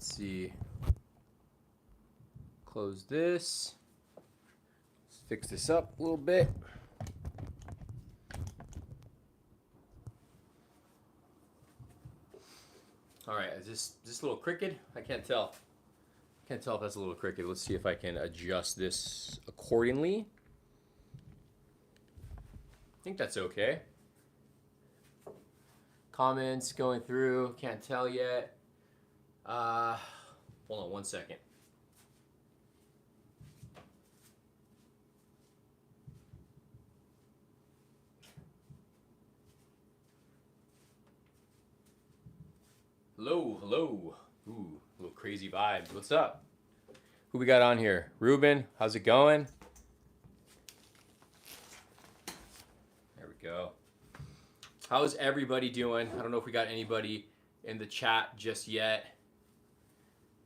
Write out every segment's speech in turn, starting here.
Let's see. Close this. Let's fix this up a little bit. All right, is this a little crooked? I can't tell. Can't tell if that's a little crooked. Let's see if I can adjust this accordingly. I think that's okay. Comments going through. Can't tell yet. Hold on one second. Hello, hello. Ooh, a little crazy vibes. What's up? Who we got on here? Ruben, how's it going? There we go. How's everybody doing? I don't know if we got anybody in the chat just yet.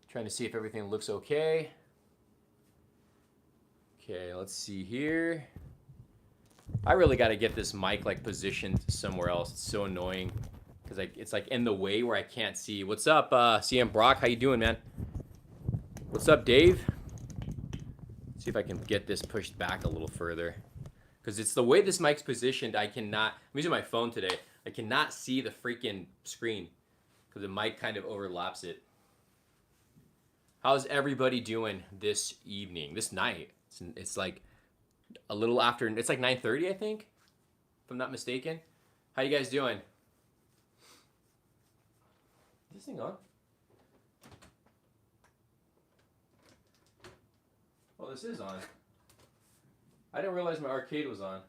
Trying to see if everything looks okay. Okay, let's see here. I really got to get this mic like positioned somewhere else. It's so annoying because it's like in the way where I can't see. What's up, CM Brock? How you doing, man? What's up, Dave? Let's see if I can get this pushed back a little further. Because it's the way this mic's positioned, I cannot, I'm using my phone today, I cannot see the freaking screen because the mic kind of overlaps it. How's everybody doing this evening, this night? It's like a little after, it's like 9:30, I think, if I'm not mistaken. How you guys doing? Is this thing on? Oh, this is on. I didn't realize my arcade was on.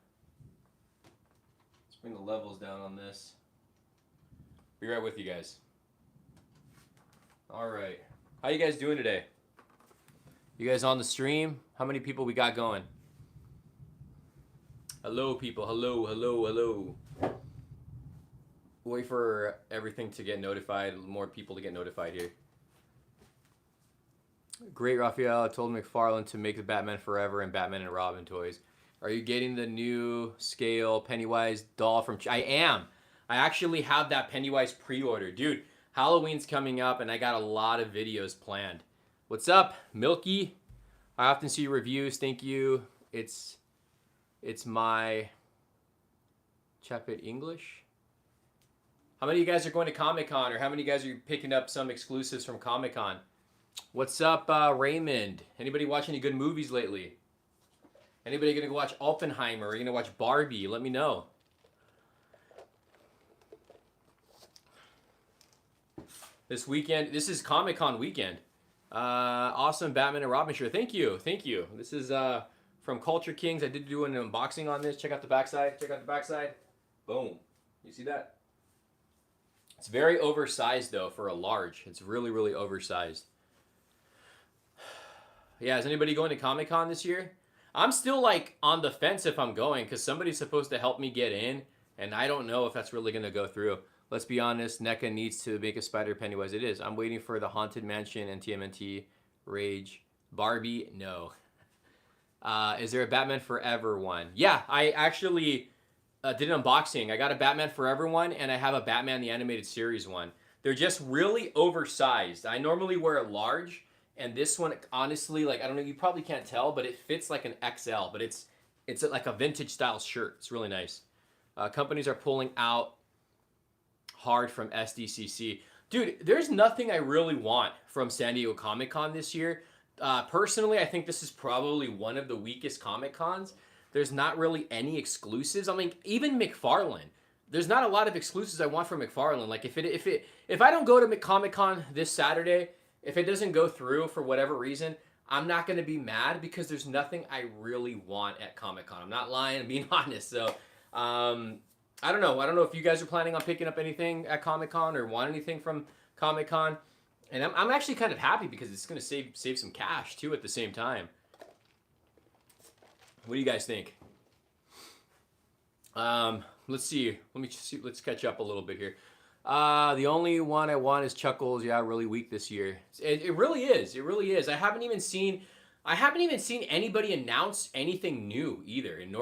Let's bring the levels down on this. Be right with you guys. All right. How you guys doing today? You guys on the stream? How many people we got going? Hello, people. Hello, hello, hello. Wait for everything to get notified. More people to get notified here. Great, Raphael. I told McFarlane to make the Batman Forever and Batman and Robin toys. Are you getting the new scale Pennywise doll from... I am. I actually have that Pennywise pre-order. Dude, Halloween's coming up and I got a lot of videos planned. What's up, Milky? I often see reviews. Thank you. It's my... Chapit English? How many of you guys are going to Comic-Con, or how many of you guys are picking up some exclusives from Comic-Con? What's up, Raymond? Anybody watch any good movies lately? Anybody gonna go watch Oppenheimer? Are you gonna watch Barbie? Let me know. This weekend, this is Comic-Con weekend. Awesome Batman and Robin shirt. Thank you, thank you. This is from Culture Kings. I did do an unboxing on this. Check out the backside. Check out the backside. Boom. You see that? It's very oversized though for a large. It's really, really oversized. Yeah, is anybody going to Comic-Con this year? I'm still like on the fence if I'm going because somebody's supposed to help me get in, and I don't know if that's really going to go through. Let's be honest, NECA needs to make a Spider Pennywise. It is. I'm waiting for the Haunted Mansion and TMNT Rage. Barbie, no. Is there a Batman Forever one? Yeah, I actually did an unboxing. I got a Batman Forever one, and I have a Batman the Animated Series one. They're just really oversized. I normally wear a large. And this one, honestly, like, I don't know, you probably can't tell, but it fits like an XL, but it's like a vintage style shirt. It's really nice. Companies are pulling out hard from Sdcc. Dude, there's nothing I really want from San Diego Comic-Con this year. Personally, I think this is probably one of the weakest Comic-Cons. There's not really any exclusives. I mean, even McFarlane. There's not a lot of exclusives I want from McFarlane. Like, if I don't go to Comic-Con this Saturday, if it doesn't go through for whatever reason, I'm not going to be mad because there's nothing I really want at Comic-Con. I'm not lying, I'm being honest. So, I don't know. I don't know if you guys are planning on picking up anything at Comic-Con or want anything from Comic-Con. And I'm actually kind of happy because it's going to save some cash, too, at the same time. What do you guys think? Let's see. Let's catch up a little bit here. The only one I want is Chuckles. Yeah, really weak this year. It really is. It really is. I haven't even seen anybody announce anything new either. And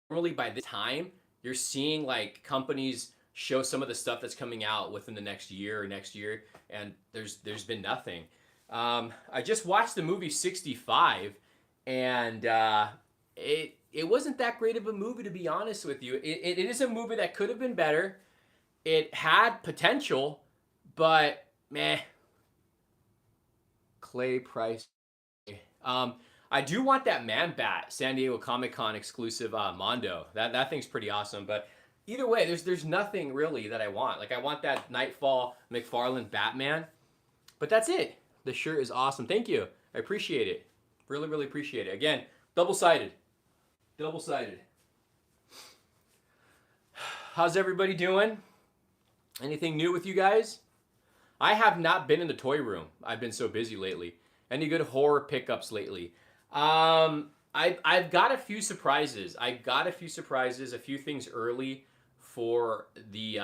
normally by this time, you're seeing like companies show some of the stuff that's coming out within the next year or next year, and there's been nothing. I just watched the movie 65, and it wasn't that great of a movie, to be honest with you. It is a movie that could have been better. It had potential, but meh. Clay Price. I do want that Man Bat San Diego Comic-Con exclusive Mondo. That thing's pretty awesome. But either way, there's nothing really that I want. Like I want that Nightfall McFarlane Batman, but that's it. The shirt is awesome. Thank you. I appreciate it. Really, really appreciate it. Again, double-sided. Double-sided. How's everybody doing? Anything new with you guys? I have not been in the toy room. I've been so busy lately. Any good horror pickups lately? I've got a few surprises. A few things early for the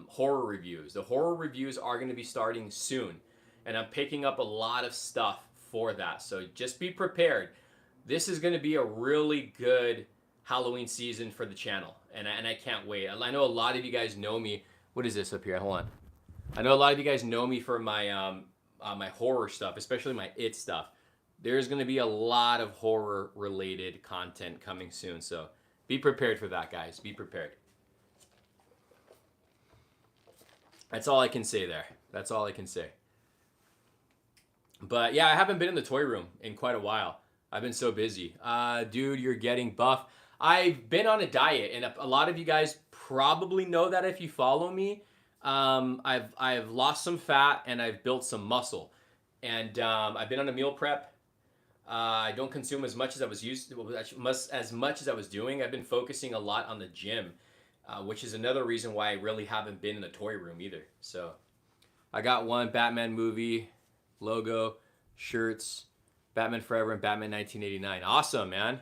horror reviews. The horror reviews are going to be starting soon, and I'm picking up a lot of stuff for that. So just be prepared. This is going to be a really good Halloween season for the channel, and I can't wait. I know a lot of you guys know me. What is this up here? Hold on. I know a lot of you guys know me for my my horror stuff, especially my It stuff. There's going to be a lot of horror related content coming soon, so be prepared for that, guys. Be prepared. That's all I can say there. That's all I can say. But yeah, I haven't been in the toy room in quite a while. I've been so busy. Dude, you're getting buff. I've been on a diet, and a lot of you guys probably know that if you follow me. I've lost some fat and I've built some muscle, and I've been on a meal prep. I don't consume as much as I was used to, as much as I was doing. I've been focusing a lot on the gym, which is another reason why I really haven't been in the toy room either. So I got one Batman movie logo, shirts, Batman Forever and Batman 1989. Awesome, man.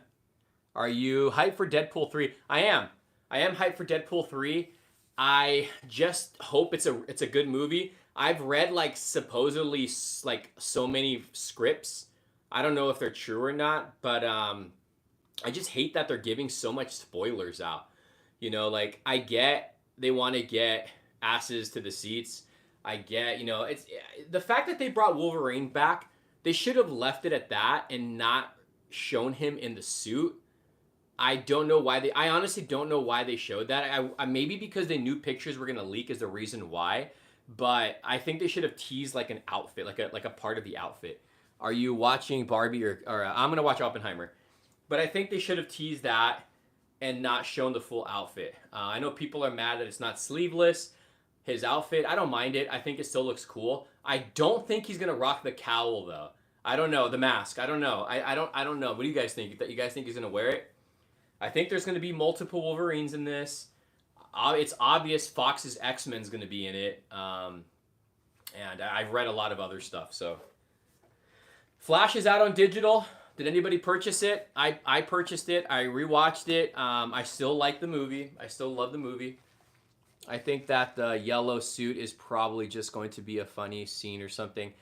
Are you hyped for Deadpool 3? I am hyped for Deadpool 3. I just hope it's a good movie. I've read like supposedly like so many scripts. I don't know if they're true or not, but I just hate that they're giving so much spoilers out. You know, like I get they want to get asses to the seats. I get, you know, it's the fact that they brought Wolverine back. They should have left it at that and not shown him in the suit. I don't know why I honestly don't know why they showed that. I maybe because they knew pictures were gonna leak is the reason why. But I think they should have teased like an outfit, like a part of the outfit. Are you watching Barbie or I'm gonna watch Oppenheimer, but I think they should have teased that and not shown the full outfit. I know people are mad that it's not sleeveless. His outfit, I don't mind it. I think it still looks cool. I don't think he's gonna rock the cowl though. I don't know, the mask. I don't know. I don't know. What do you guys think? You guys think he's gonna wear it? I think there's going to be multiple Wolverines in this. It's obvious Fox's X-Men's going to be in it. And I've read a lot of other stuff. So Flash is out on digital. Did anybody purchase it? I purchased it. I rewatched it. I still like the movie. I still love the movie. I think that the yellow suit is probably just going to be a funny scene or something.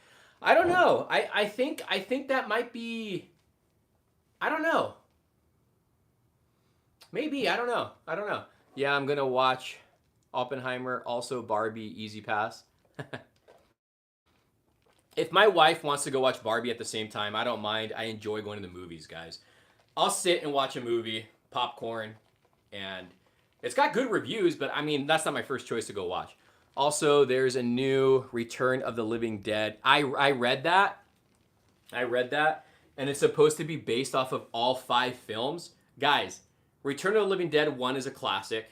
I don't know. I think that might be... I don't know. Maybe, I don't know. Yeah, I'm gonna watch Oppenheimer, also Barbie, Easy Pass. If my wife wants to go watch Barbie at the same time, I don't mind. I enjoy going to the movies, guys. I'll sit and watch a movie, popcorn, and it's got good reviews, but I mean, that's not my first choice to go watch. Also, there's a new Return of the Living Dead. I read that, and it's supposed to be based off of all 5 films. Guys, Return of the Living Dead 1 is a classic.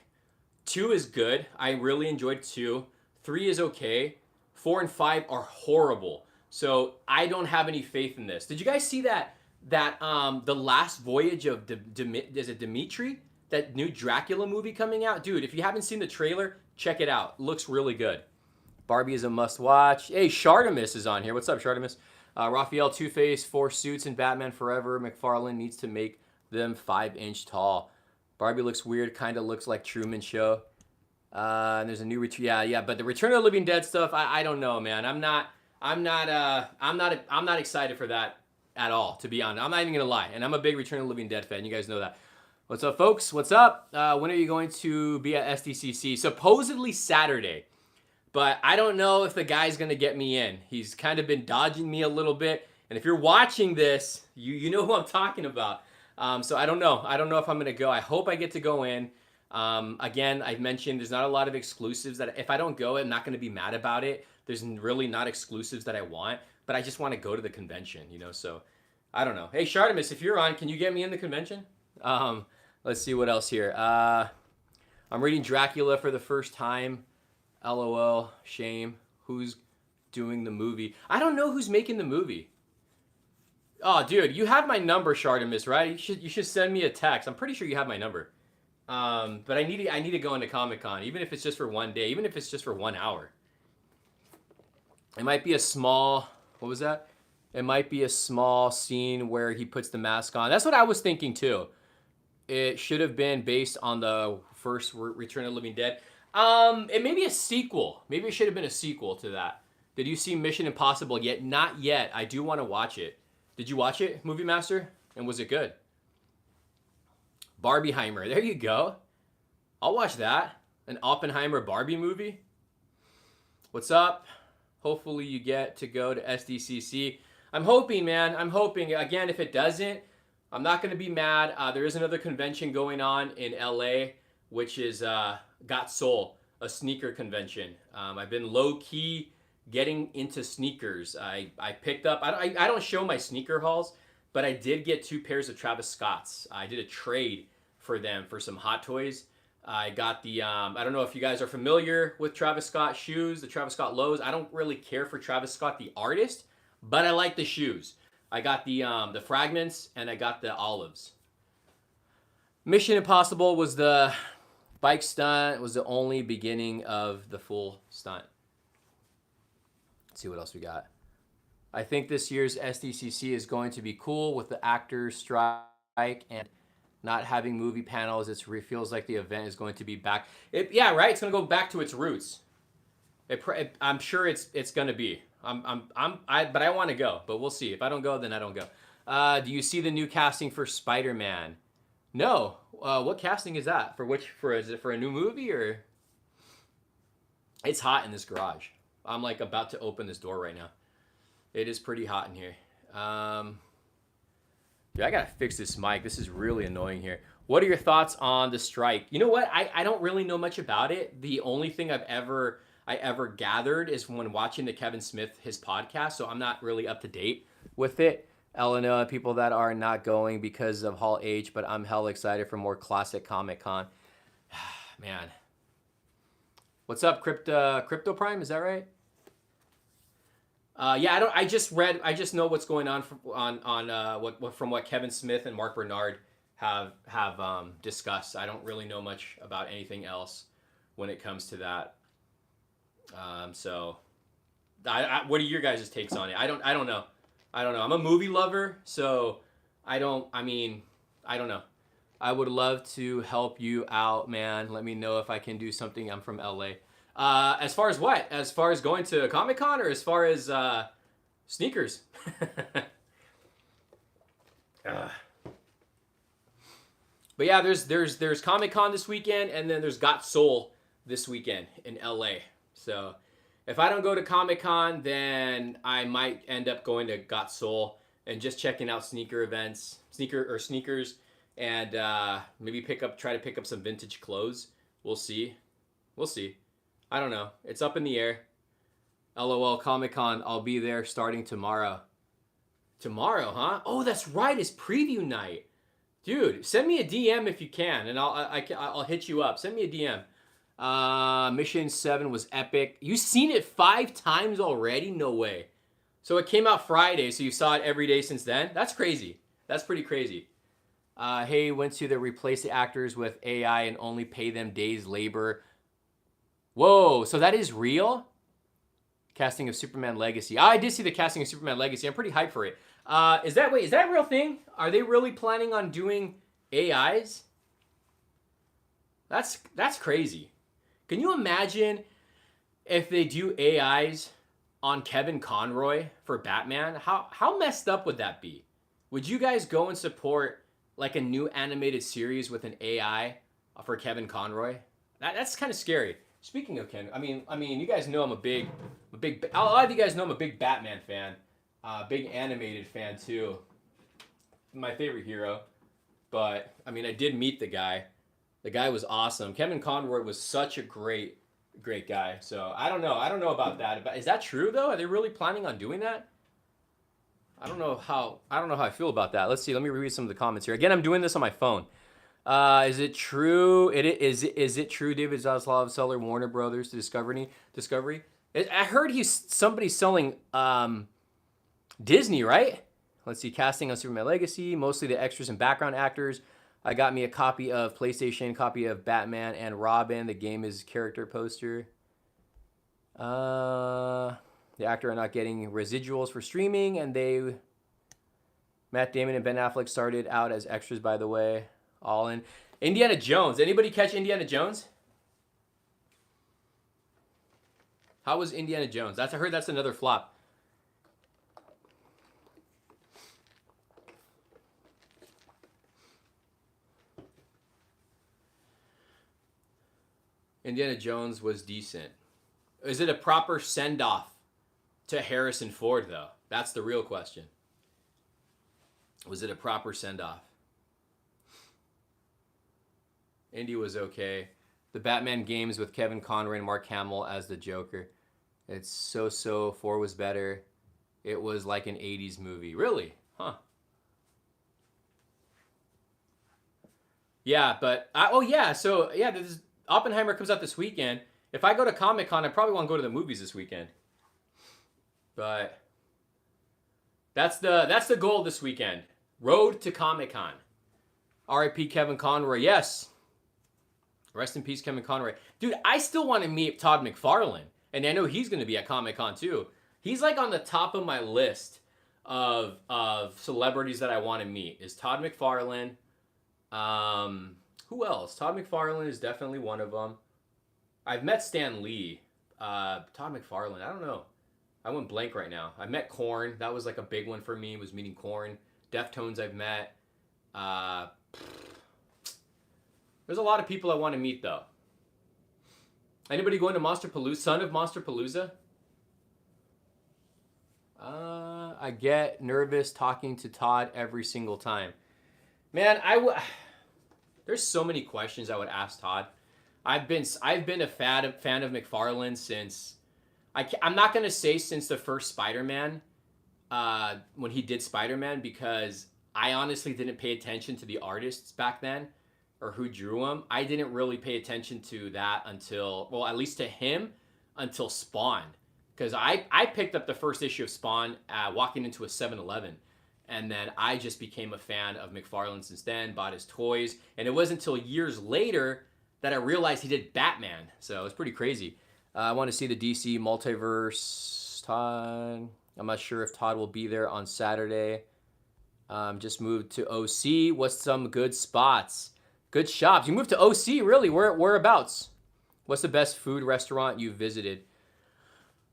2 is good. I really enjoyed 2. 3 is okay. 4 and 5 are horrible. So I don't have any faith in this. Did you guys see that the last voyage of is it Dimitri? That new Dracula movie coming out? Dude, if you haven't seen the trailer, check it out. Looks really good. Barbie is a must watch. Hey, Shartimus is on here. What's up, Shartimus? Raphael, Two-Face, 4 suits in Batman Forever. McFarlane needs to make them 5-inch tall. Barbie looks weird, kind of looks like Truman Show. And there's a new yeah, but the Return of the Living Dead stuff, I don't know, man. I'm not excited for that at all, to be honest. I'm not even gonna lie, and I'm a big Return of the Living Dead fan. You guys know that. What's up, folks? What's up? When are you going to be at Sdcc? Supposedly Saturday, but I don't know if the guy's going to get me in. He's kind of been dodging me a little bit. And if you're watching this, you know who I'm talking about. So I don't know. I don't know if I'm going to go. I hope I get to go in. Again, I mentioned there's not a lot of exclusives that if I don't go, I'm not going to be mad about it. There's really not exclusives that I want, but I just want to go to the convention, so I don't know. Hey, Shartimus, if you're on, can you get me in the convention? Let's see what else here. I'm reading Dracula for the first time. LOL, shame. Who's doing the movie? I don't know who's making the movie. Oh, dude, you have my number, Shartimus, right? You should send me a text. I'm pretty sure you have my number. But I need to go into Comic-Con, even if it's just for one day, even if it's just for 1 hour. It might be a small, what was that? It might be a small scene where he puts the mask on. That's what I was thinking too. It should have been based on the first Return of the Living Dead. It may be a sequel. Maybe it should have been a sequel to that. Did you see Mission Impossible yet? Not yet. I do want to watch it. Did you watch it, Movie Master? And was it good? Barbieheimer. There you go. I'll watch that. An Oppenheimer Barbie movie. What's up? Hopefully you get to go to Sdcc. I'm hoping, man. I'm hoping. Again, if it doesn't, I'm not going to be mad. There is another convention going on in LA, which is Got Soul, a sneaker convention. I've been low-key getting into sneakers. I picked up, I don't show my sneaker hauls, but I did get 2 pairs of Travis Scotts. I did a trade for them for some Hot Toys. I got the, I don't know if you guys are familiar with Travis Scott shoes, the Travis Scott lows. I don't really care for Travis Scott, the artist, but I like the shoes. I got the fragments and I got the olives. Mission Impossible was the bike stunt. It was the only beginning of the full stunt. Let's see what else we got. I think this year's Sdcc is going to be cool with the actors strike and not having movie panels. It feels like the event is going to be back. Yeah, right. It's going to go back to its roots. I'm sure it's going to be. But I want to go. But we'll see. If I don't go, then I don't go. Do you see the new casting for Spider-Man? No. What casting is that? Is it for a new movie or? It's hot in this garage. I'm like about to open this door right now. It is pretty hot in here. Dude, I gotta fix this mic. This is really annoying here. What are your thoughts on the strike? You know what? I don't really know much about it. The only thing I ever gathered is when watching the Kevin Smith, his podcast. So I'm not really up to date with it. Illinois, people that are not going because of Hall H, but I'm hella excited for more classic Comic-Con. Man. What's up, Crypto Prime? Is that right? Yeah, I just know what's going on from what Kevin Smith and Mark Bernard have discussed. I don't really know much about anything else when it comes to that. So, what are your guys' takes on it? I don't know. I'm a movie lover, so I don't know. I would love to help you out, man. Let me know if I can do something. I'm from LA. As far as what? As far as going to Comic-Con or as far as sneakers? But yeah, there's Comic-Con this weekend, and then there's Got Soul this weekend in LA. So if I don't go to Comic-Con, then I might end up going to Got Soul and just checking out sneaker events, sneakers, and maybe try to pick up some vintage clothes. We'll see. I don't know. It's up in the air. LOL, Comic-Con. I'll be there starting tomorrow. Tomorrow, huh? Oh, that's right. It's preview night. Dude, send me a DM if you can, and I'll hit you up. Send me a DM. Mission 7 was epic. You've seen it 5 times already? No way. So it came out Friday, so you saw it every day since then? That's crazy. That's pretty crazy. Hey, went to replace the actors with AI and only pay them days labor. Whoa, so that is real? Casting of Superman Legacy. I did see the casting of Superman Legacy. I'm pretty hyped for it. Is that a real thing? Are they really planning on doing AIs? That's crazy. Can you imagine if they do AIs on Kevin Conroy for Batman? How messed up would that be? Would you guys go and support like a new animated series with an AI for Kevin Conroy. That's kind of scary. Speaking of Ken, I mean, you guys know I'm a big, a lot of you guys know I'm a big Batman fan, big animated fan too. My favorite hero. But I mean, I did meet the guy. The guy was awesome. Kevin Conroy was such a great guy. So I don't know. I don't know about that. But is that true though? Are they really planning on doing that? I don't know how I feel about that. Let's see. Let me read some of the comments here. Again, I'm doing this on my phone. Is it true? Is it true? David Zaslav seller Warner Brothers to Discovery. I heard somebody's selling Disney, right? Let's see. Casting on Superman Legacy. Mostly the extras and background actors. I got me a copy of PlayStation, copy of Batman and Robin. The game is character poster. The actor are not getting residuals for streaming, and Matt Damon and Ben Affleck started out as extras, by the way. All in. Indiana Jones. Anybody catch Indiana Jones? How was Indiana Jones? I heard that's another flop. Indiana Jones was decent. Is it a proper send-off to Harrison Ford, though? That's the real question. Was it a proper send-off? Indy was okay. The Batman games with Kevin Conroy and Mark Hamill as the Joker. It's so. 4 was better. It was like an 80s movie. Really? Huh. Yeah, but... this Oppenheimer comes out this weekend. If I go to Comic-Con, I probably want to go to the movies this weekend. But that's the goal this weekend. Road to Comic-Con. R.I.P. Kevin Conroy. Yes. Rest in peace, Kevin Conroy. Dude, I still want to meet Todd McFarlane. And I know he's going to be at Comic-Con too. He's like on the top of my list of celebrities that I want to meet. Is Todd McFarlane. Who else? Todd McFarlane is definitely one of them. I've met Stan Lee. Todd McFarlane, I don't know. I went blank right now. I met Korn. That was like a big one for me, was meeting Korn. Deftones I've met. There's a lot of people I want to meet, though. Anybody going to Monsterpalooza? Son of Monsterpalooza? I get nervous talking to Todd every single time. Man, there's so many questions I would ask Todd. I've been a fan of McFarlane since... I'm not going to say since the first Spider-Man, when he did Spider-Man, because I honestly didn't pay attention to the artists back then, or who drew them. I didn't really pay attention to that until, well, at least to him, until Spawn. Because I picked up the first issue of Spawn walking into a 7-Eleven. And then I just became a fan of McFarlane since then, bought his toys. And it wasn't until years later that I realized he did Batman. So it's pretty crazy. I want to see the DC multiverse. Todd. I'm not sure if Todd will be there on Saturday. Just moved to OC. What's some good spots? Good shops. You moved to OC, really? Whereabouts? What's the best food restaurant you've visited?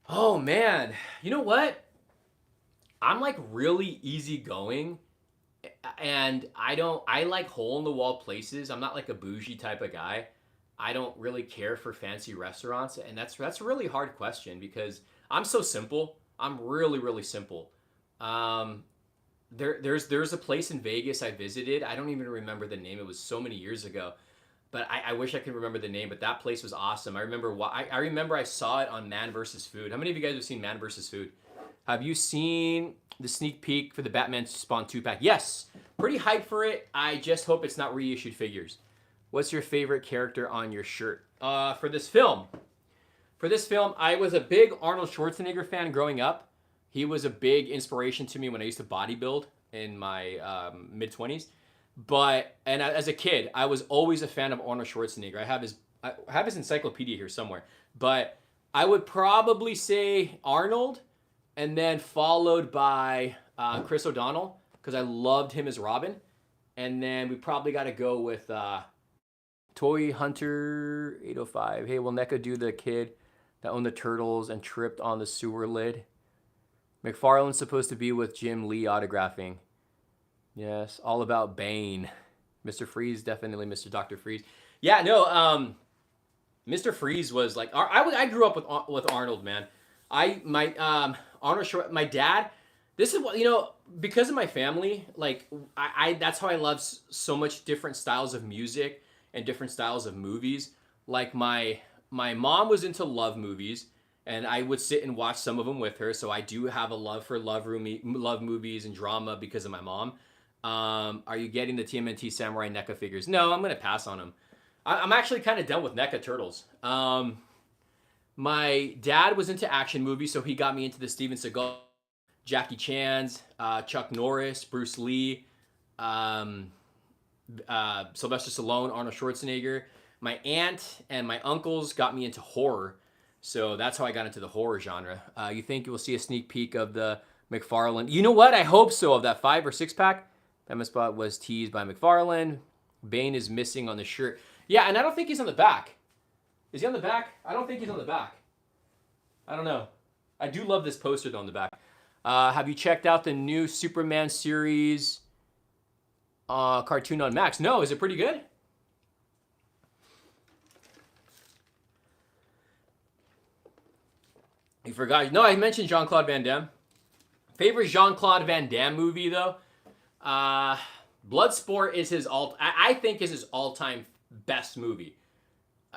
Oh, man. You know what? I'm like really easygoing. And I like hole-in-the-wall places. I'm not like a bougie type of guy. I don't really care for fancy restaurants. And that's a really hard question because I'm so simple. I'm really, really simple. There's a place in Vegas I visited. I don't even remember the name. It was so many years ago. But I wish I could remember the name. But that place was awesome. I remember I saw it on Man vs. Food. How many of you guys have seen Man vs. Food? Have you seen the sneak peek for the Batman Spawn 2-pack? Yes. Pretty hyped for it. I just hope it's not reissued figures. What's your favorite character on your shirt? For this film, I was a big Arnold Schwarzenegger fan growing up. He was a big inspiration to me when I used to bodybuild in my mid-20s. And as a kid, I was always a fan of Arnold Schwarzenegger. I have his encyclopedia here somewhere. But I would probably say Arnold, and then followed by Chris O'Donnell, because I loved him as Robin. And then we probably got to go with Toy Hunter 805. Hey, will NECA do the kid that owned the turtles and tripped on the sewer lid? McFarlane's supposed to be with Jim Lee autographing. Yes, all about Bane. Mr. Freeze, definitely Mr. Dr. Freeze. Yeah, no, Mr. Freeze was like I grew up with Arnold, man. Arnold Schwar my dad. This is what because of my family. Like I that's how I love so much different styles of music and different styles of movies. Like my mom was into love movies, and I would sit and watch some of them with her. So I do have a love for love movies and drama because of my mom. Are you getting the TMNT Samurai NECA figures? No, I'm gonna pass on them. I'm actually kind of done with NECA Turtles. My dad was into action movies, so he got me into the Steven Seagal, Jackie Chan's, Chuck Norris, Bruce Lee, Sylvester Stallone, Arnold Schwarzenegger. My aunt and my uncles got me into horror, so that's how I got into the horror genre. You think you will see a sneak peek of the McFarlane? You know what? I hope so. Of that 5 or 6 pack, Emma Spot was teased by McFarlane. Bane is missing on the shirt. Yeah, and I don't think he's on the back. Is he on the back? I don't think he's on the back. I don't know. I do love this poster though on the back. Have you checked out the new Superman series cartoon on Max? No, is it pretty good? You forgot. No, I mentioned Jean-Claude Van Damme. Favorite Jean-Claude Van Damme movie though? Bloodsport is I think is his all-time best movie.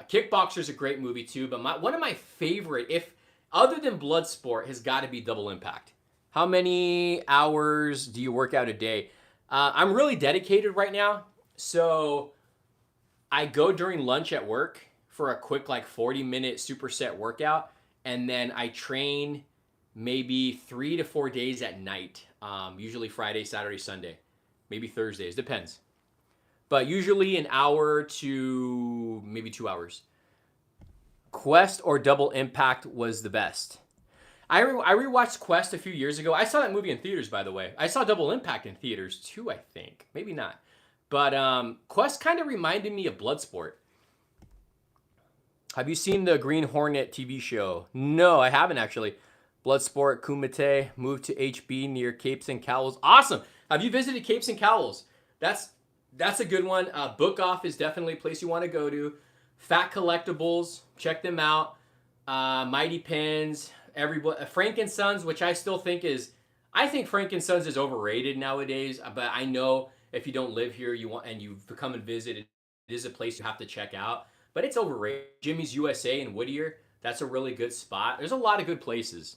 Kickboxer's a great movie too, but one of my favorite, if other than Bloodsport, has got to be Double Impact. How many hours do you work out a day? I'm really dedicated right now, so I go during lunch at work for a quick 40-minute superset workout, and then I train maybe 3 to 4 days at night, usually Friday, Saturday, Sunday, maybe Thursdays, depends. But usually an hour to maybe 2 hours. Quest or Double Impact was the best. I rewatched Quest a few years ago. I saw that movie in theaters, by the way. I saw Double Impact in theaters too, I think. Maybe not. But Quest kind of reminded me of Bloodsport. Have you seen the Green Hornet TV show? No, I haven't actually. Bloodsport, Kumite, moved to HB near Capes and Cowles. Awesome. Have you visited Capes and Cowles? That's a good one. Book Off is definitely a place you want to go to. Fat Collectibles, check them out. Mighty Pins, Frank and Sons, which I still think I think Frank and Sons is overrated nowadays. But I know if you don't live here, and you come and visit, it is a place you have to check out. But it's overrated. Jimmy's USA in Whittier, that's a really good spot. There's a lot of good places.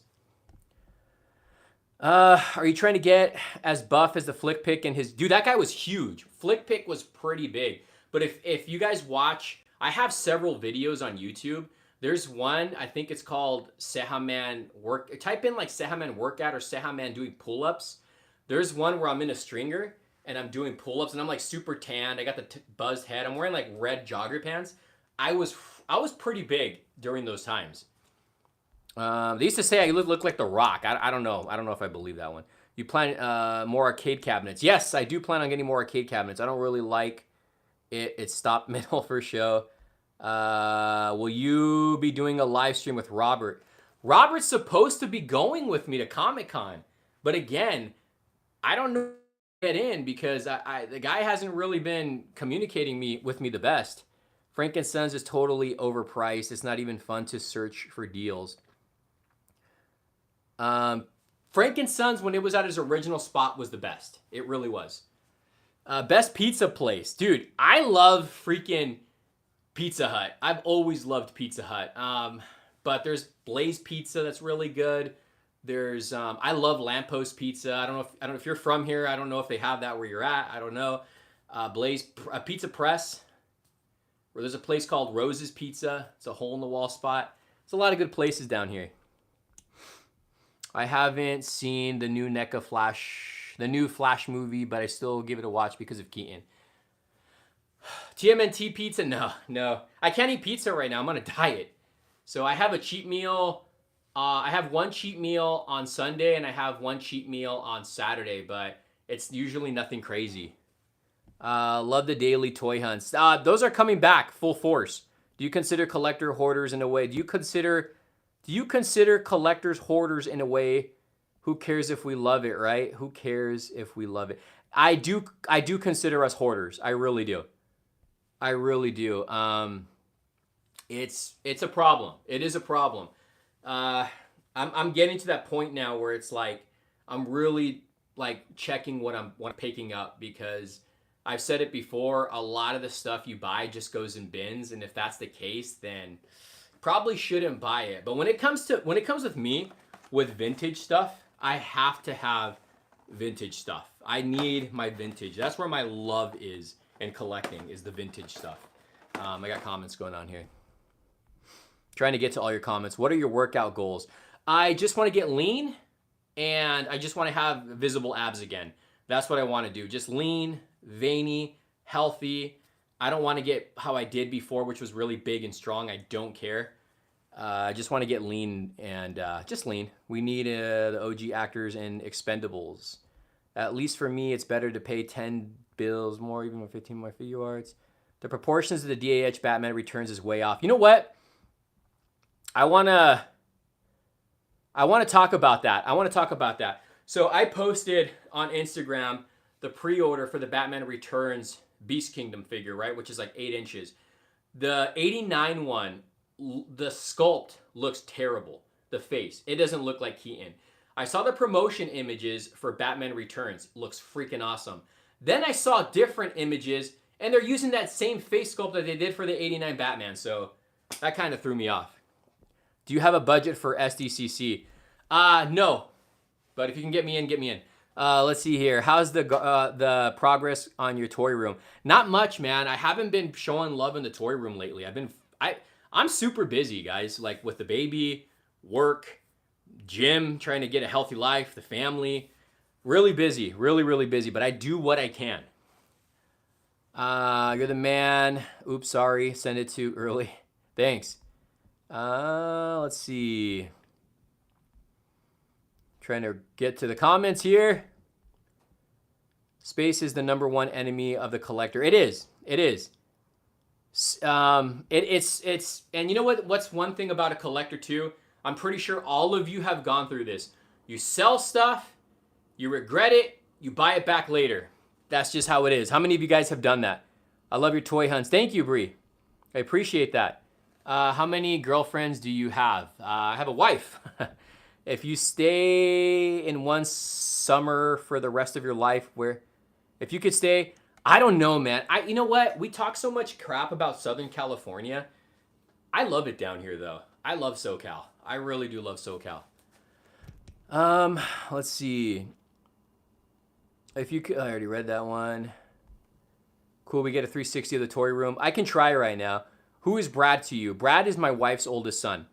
Are you trying to get as buff as the Flick Pick and his... Dude, that guy was huge. Flick Pick was pretty big. But if you guys watch... I have several videos on YouTube. There's one, I think it's called Cejaman Work... Type in Cejaman Workout or Cejaman doing pull-ups. There's one where I'm in a stringer and I'm doing pull-ups and I'm super tanned. I got the buzzed head. I'm wearing red jogger pants. I was pretty big during those times. They used to say I look like The Rock. I don't know. I don't know if I believe that one. You plan more arcade cabinets? Yes, I do plan on getting more arcade cabinets. I don't really like it. It's stop middle for show. Will you be doing a live stream with Robert? Robert's supposed to be going with me to Comic-Con, but again, I don't know how to get in because the guy hasn't really been communicating with me the best. Frank and Sons is totally overpriced. It's not even fun to search for deals. Frank and Sons, when it was at its original spot, was the best. It really was. Best pizza place. Dude, I love freaking Pizza Hut. I've always loved Pizza Hut. But there's Blaze Pizza that's really good. There's I love Lamppost Pizza. I don't know if you're from here. I don't know if they have that where you're at. I don't know. Blaze Pizza Press, where there's a place called Rose's Pizza. It's a hole in the wall spot. There's a lot of good places down here. I haven't seen the new Flash movie, but I still give it a watch because of Keaton. TMNT pizza? No. I can't eat pizza right now. I'm on a diet. So I have a cheat meal. I have one cheat meal on Sunday, and I have one cheat meal on Saturday, but it's usually nothing crazy. Love the daily toy hunts. Those are coming back full force. Do you consider collector hoarders in a way? Do you consider collectors hoarders in a way? Who cares if we love it, right? Who cares if we love it? I do consider us hoarders. I really do. I really do. It's a problem. It is a problem. Uh, I'm getting to that point now where it's like I'm really like checking what I'm picking up, because I've said it before. A lot of the stuff you buy just goes in bins, and if that's the case, then probably shouldn't buy it. But when it comes with me with vintage stuff, I have to have vintage stuff. I need my vintage. That's where my love is in collecting, is the vintage stuff. I got comments going on here. Trying to get to all your comments. What are your workout goals? I just want to get lean, and I just want to have visible abs again. That's what I want to do. Just lean, veiny, healthy. I don't want to get how I did before, which was really big and strong. I don't care. I just want to get lean and just lean. We need the OG actors and Expendables. At least for me, it's better to pay 10 bills more, even with 15 more figure arts. The proportions of the DAH Batman Returns is way off. You know what? I wanna talk about that. So I posted on Instagram the pre-order for the Batman Returns Beast Kingdom figure, right? Which is like 8 inches. The 89 one, the sculpt looks terrible. The face, it doesn't look like Keaton. I saw the promotion images for Batman Returns. Looks freaking awesome. Then I saw different images, and they're using that same face sculpt that they did for the 89 Batman. So that kind of threw me off. Do you have a budget for Sdcc? No. But if you can get me in, get me in. Let's see here. How's the progress on your toy room? Not much, man. I haven't been showing love in the toy room lately. I'm super busy, guys. Like with the baby, work, gym, trying to get a healthy life, the family. Really busy. Really, really busy. But I do what I can. You're the man. Oops, sorry. Send it too early. Thanks. Let's see. Trying to get to the comments here. Space is the number one enemy of the collector. It is. It is. It's and you know what? What's one thing about a collector too? I'm pretty sure all of you have gone through this. You sell stuff, you regret it, you buy it back later. That's just how it is. How many of you guys have done that? I love your toy hunts. Thank you, Bree. I appreciate that. How many girlfriends do you have? I have a wife. If you stay in one summer for the rest of your life, if you could stay, I don't know, man. You know what? We talk so much crap about Southern California. I love it down here, though. I love SoCal. I really do love SoCal. Let's see. If you could, I already read that one. Cool, we get a 360 of the toy room. I can try right now. Who is Brad to you? Brad is my wife's oldest son.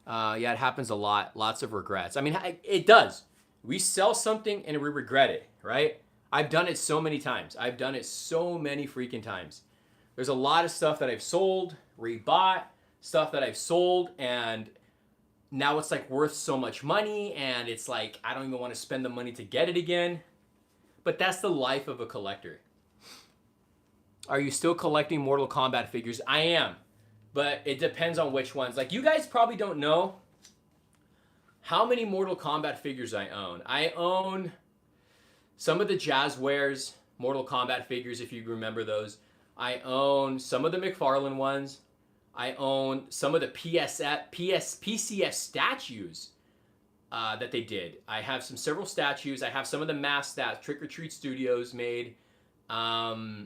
Yeah, it happens a lot. Lots of regrets. I mean, it does. We sell something and we regret it, right? I've done it so many times. I've done it so many freaking times. There's a lot of stuff that I've sold, rebought, stuff that I've sold, and now it's like worth so much money, and it's like I don't even want to spend the money to get it again. But that's the life of a collector. Are you still collecting Mortal Kombat figures? I am. But it depends on which ones. Like, you guys probably don't know how many Mortal Kombat figures I own. I own some of the Jazzwares Mortal Kombat figures, if you remember those. I own some of the McFarlane ones. I own some of the PCS statues that they did. I have several statues. I have some of the mask that Trick or Treat Studios made. I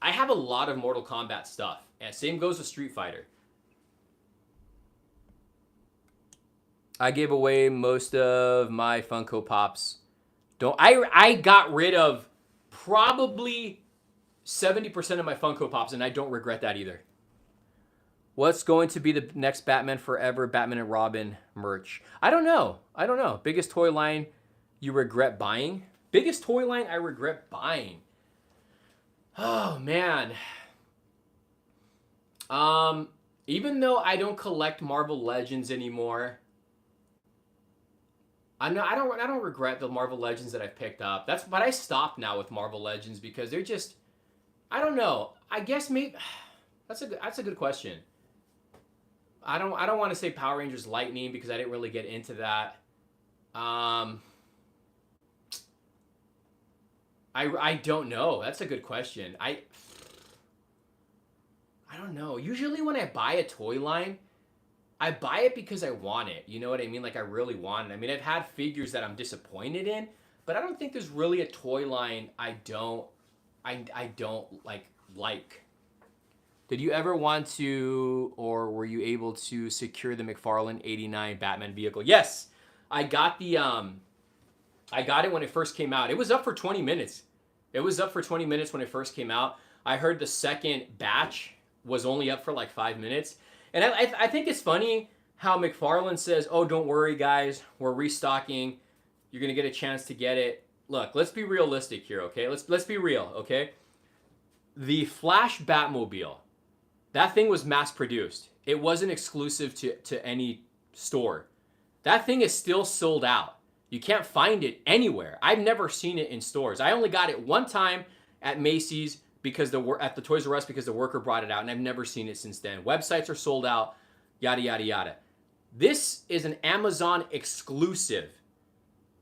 have a lot of Mortal Kombat stuff. And same goes with Street Fighter. I gave away most of my Funko Pops. I got rid of probably 70% of my Funko Pops, and I don't regret that either. What's going to be the next Batman Forever, Batman and Robin merch? I don't know. Biggest toy line you regret buying? Biggest toy line I regret buying? Oh, man. Even though I don't collect Marvel Legends anymore, I don't regret the Marvel Legends that I've picked up. But I stopped now with Marvel Legends because they're just, I don't know. I guess maybe that's a good question. I don't want to say Power Rangers Lightning because I didn't really get into that. I don't know. That's a good question. I don't know. Usually when I buy a toy line, I buy it because I want it. You know what I mean? Like I really want it. I mean, I've had figures that I'm disappointed in, but I don't think there's really a toy line I don't like. Did you ever want to, or were you able to secure the McFarlane '89 Batman vehicle? Yes, I got I got it when it first came out. It was up for 20 minutes. It was up for 20 minutes when it first came out. I heard the second batch was only up for like 5 minutes. And I think it's funny how McFarlane says, oh, don't worry, guys. We're restocking. You're going to get a chance to get it. Look, let's be realistic here, okay? Let's be real, okay? The Flash Batmobile, that thing was mass produced. It wasn't exclusive to any store. That thing is still sold out. You can't find it anywhere. I've never seen it in stores. I only got it one time at Macy's because at the Toys R Us because the worker brought it out, and I've never seen it since then. Websites are sold out, yada, yada, yada. This is an Amazon exclusive.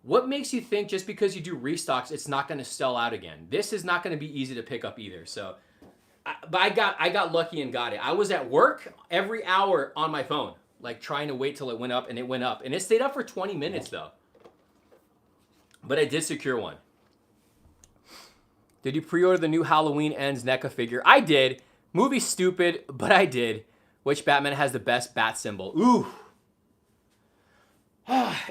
What makes you think just because you do restocks, it's not going to sell out again? This is not going to be easy to pick up either. So, but I got lucky and got it. I was at work every hour on my phone, like trying to wait till it went up, and it went up. And it stayed up for 20 minutes, though. But I did secure one. Did you pre-order the new Halloween Ends NECA figure? I did. Movie stupid, but I did. Which Batman has the best bat symbol? Ooh.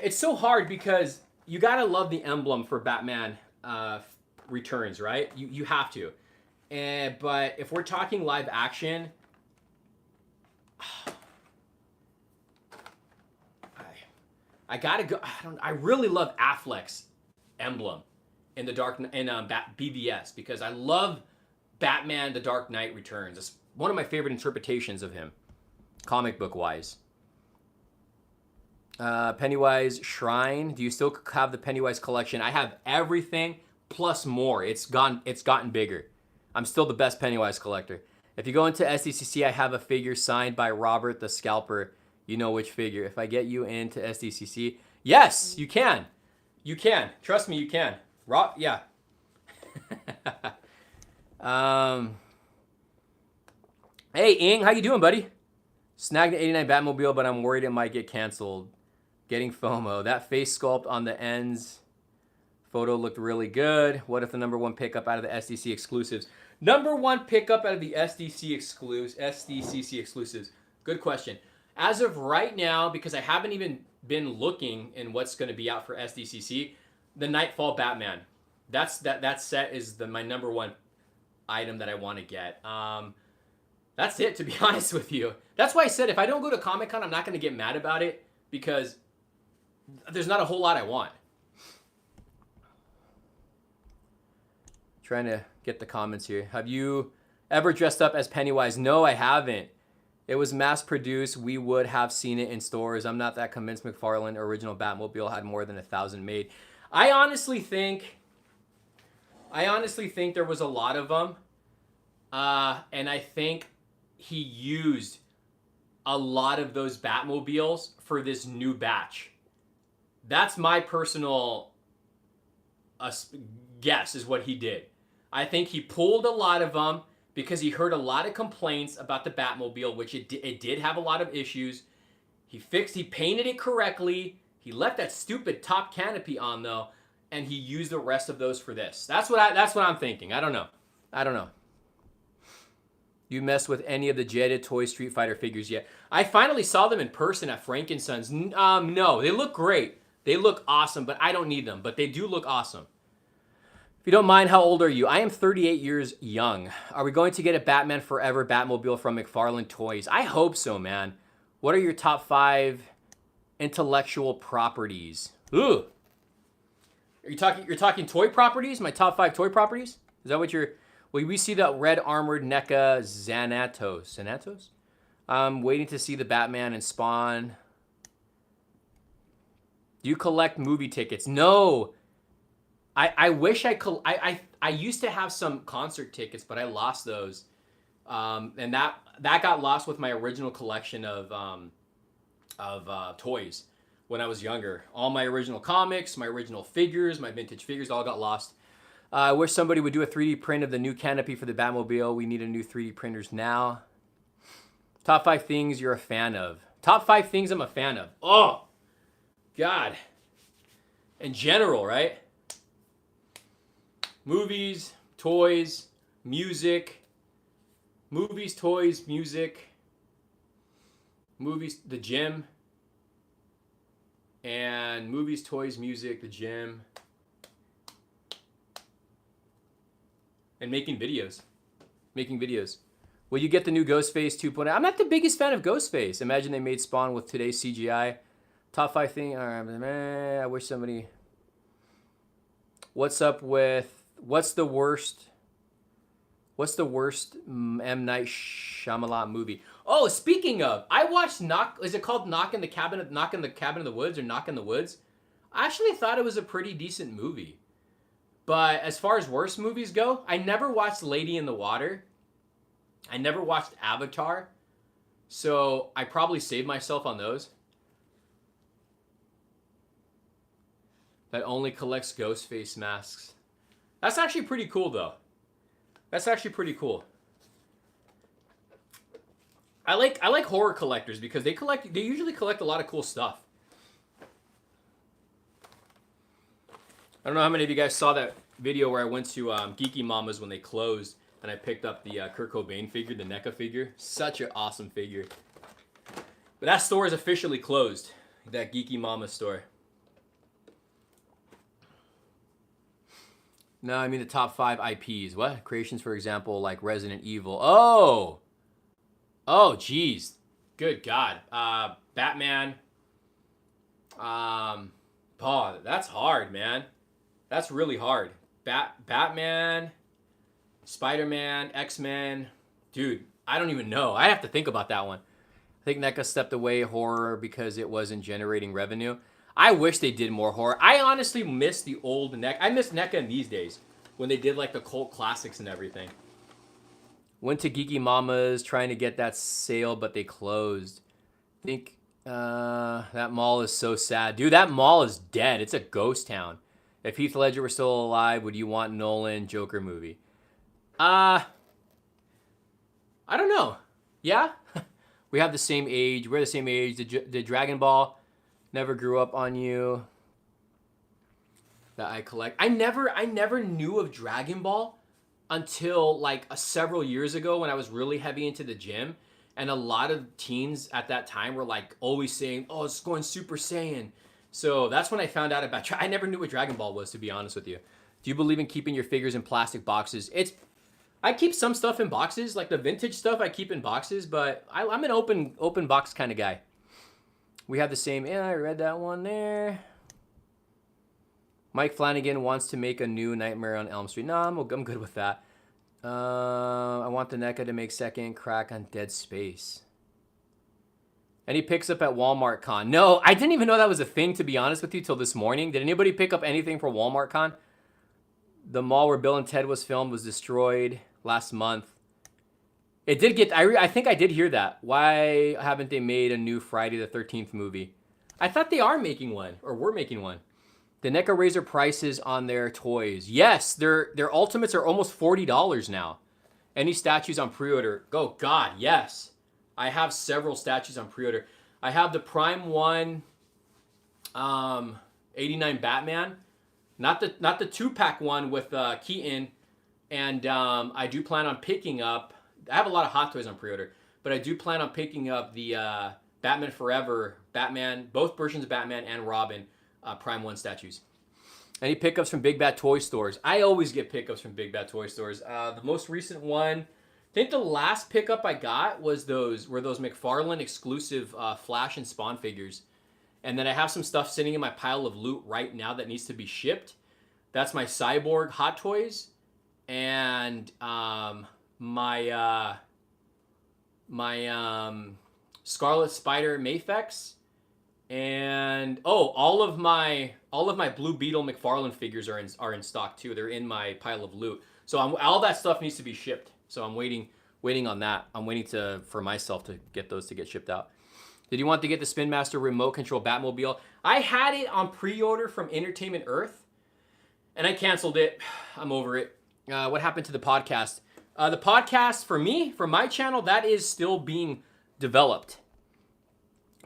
It's so hard because you gotta love the emblem for Batman Returns, right? You have to. But if we're talking live action, I gotta go. I really love Affleck's emblem in the BVS because I love Batman: The Dark Knight Returns. It's one of my favorite interpretations of him, comic book wise. Pennywise Shrine. Do you still have the Pennywise collection? I have everything plus more. It's gotten bigger. I'm still the best Pennywise collector. If you go into Sdcc, I have a figure signed by Robert the Scalper. You know which figure. If I get you into Sdcc, yes, you can. You can. Trust me, you can. Rob, yeah. Hey, Ing, how you doing, buddy? Snagged an '89 Batmobile, but I'm worried it might get canceled. Getting FOMO. That face sculpt on the ends photo looked really good. What if the number one pickup out of the SDC exclusives? Number one pickup out of the SDCC exclusives. Good question. As of right now, because I haven't even been looking in what's going to be out for SDCC, the Nightfall Batman. That set is my number one item that I want to get. That's it, to be honest with you. That's why I said if I don't go to Comic-Con, I'm not going to get mad about it because there's not a whole lot I want. Trying to get the comments here. Have you ever dressed up as Pennywise? No, I haven't. It was mass produced. We would have seen it in stores. I'm not that convinced McFarlane original Batmobile had more than 1,000 made. I honestly think there was a lot of them. And I think he used a lot of those Batmobiles for this new batch. That's my personal guess is what he did. I think he pulled a lot of them because he heard a lot of complaints about the Batmobile, which it did have a lot of issues. He painted it correctly. He left that stupid top canopy on though, and he used the rest of those for this. That's what I'm thinking. I don't know. You messed with any of the jetted toy Street Fighter figures yet? I finally saw them in person at Frankenson's. No, they look great. They look awesome, but I don't need them. But they do look awesome. If you don't mind, how old are you? I am 38 years young. Are we going to get a Batman Forever Batmobile from McFarlane Toys? I hope so, man. What are your top 5 intellectual properties? Ooh. You're talking toy properties? My top 5 toy properties? Is that what you're... Well, we see the red armored NECA Xanatos. I'm waiting to see the Batman and Spawn. Do you collect movie tickets? No. I wish I used to have some concert tickets, but I lost those. And that got lost with my original collection of toys when I was younger. All my original comics, my original figures, my vintage figures all got lost. I wish somebody would do a 3D print of the new canopy for the Batmobile. We need a new 3D printers now. Top 5 things you're a fan of. Top 5 things I'm a fan of. Oh, God. In general, right? Movies, toys, music. Movies, toys, music. Movies, the gym. And movies, toys, music, the gym. And making videos. Making videos. Will you get the new Ghostface 2.0? I'm not the biggest fan of Ghostface. Imagine they made Spawn with today's CGI. Top 5 thing. I wish somebody. What's up with? What's the worst M. Night Shyamalan movie? Oh, speaking of, I watched Knock. Is it called Knock in the Cabin of the Woods or Knock in the Woods? I actually thought it was a pretty decent movie. But as far as worst movies go, I never watched Lady in the Water. I never watched Avatar. So I probably saved myself on those. That only collects Ghostface masks. That's actually pretty cool, though. That's actually pretty cool. I like horror collectors because they usually collect a lot of cool stuff. I don't know how many of you guys saw that video where I went to Geeky Mama's when they closed and I picked up the Kurt Cobain figure, the NECA figure. Such an awesome figure. But that store is officially closed. That Geeky Mama store. No, I mean the top 5 IPs. What? Creations, for example, like Resident Evil. Oh! Oh, geez. Good God. Batman. Oh, that's hard, man. That's really hard. Batman, Spider-Man, X-Men. Dude, I don't even know. I have to think about that one. I think NECA stepped away horror because it wasn't generating revenue. I wish they did more horror. I honestly miss the old NECA. I miss NECA in these days when they did like the cult classics and everything. Went to Geeky Mama's trying to get that sale, but they closed. I think that mall is so sad. Dude, that mall is dead. It's a ghost town. If Heath Ledger were still alive, would you want Nolan Joker movie? I don't know. Yeah? We have the same age. We're the same age. The Dragon Ball never grew up on you. That I collect. I never knew of Dragon Ball until like several years ago when I was really heavy into the gym. And a lot of teens at that time were like always saying, oh, it's going Super Saiyan. So that's when I found out about. I never knew what Dragon Ball was, to be honest with you. Do you believe in keeping your figures in plastic boxes? I keep some stuff in boxes, like the vintage stuff. I keep in boxes, but I'm an open box kind of guy. We have the same. Yeah, I read that one there. Mike Flanagan wants to make a new Nightmare on Elm Street. No, I'm good with that. I want the NECA to make second crack on Dead Space. And he picks up at Walmart Con. No, I didn't even know that was a thing, to be honest with you, till this morning. Did anybody pick up anything for Walmart Con? The mall where Bill and Ted was filmed was destroyed last month. It did get... I think I did hear that. Why haven't they made a new Friday the 13th movie? I thought they are making one, or were making one. The NECA raiser prices on their toys. Yes, their Ultimates are almost $40 now. Any statues on pre-order? Oh, God, yes. I have several statues on pre-order. I have the Prime 1 89 Batman. Not the 2-pack one with Keaton. And I do plan on picking up... I have a lot of Hot Toys on pre-order. But I do plan on picking up the Batman Forever, both versions of Batman and Robin Prime 1 statues. Any pickups from Big Bad Toy Stores? I always get pickups from Big Bad Toy Stores. The most recent one... I think the last pickup I got was those McFarlane exclusive Flash and Spawn figures. And then I have some stuff sitting in my pile of loot right now that needs to be shipped. That's my Cyborg Hot Toys and my Scarlet Spider Mafex, and all of my Blue Beetle McFarlane figures are in stock too. They're in my pile of loot. So all that stuff needs to be shipped. So I'm waiting on that. I'm waiting for myself to get those to get shipped out. Did you want to get the Spin Master remote control Batmobile? I had it on pre-order from Entertainment Earth. and I canceled it. I'm over it. What happened to the podcast? The podcast for me, for my channel, that is still being developed.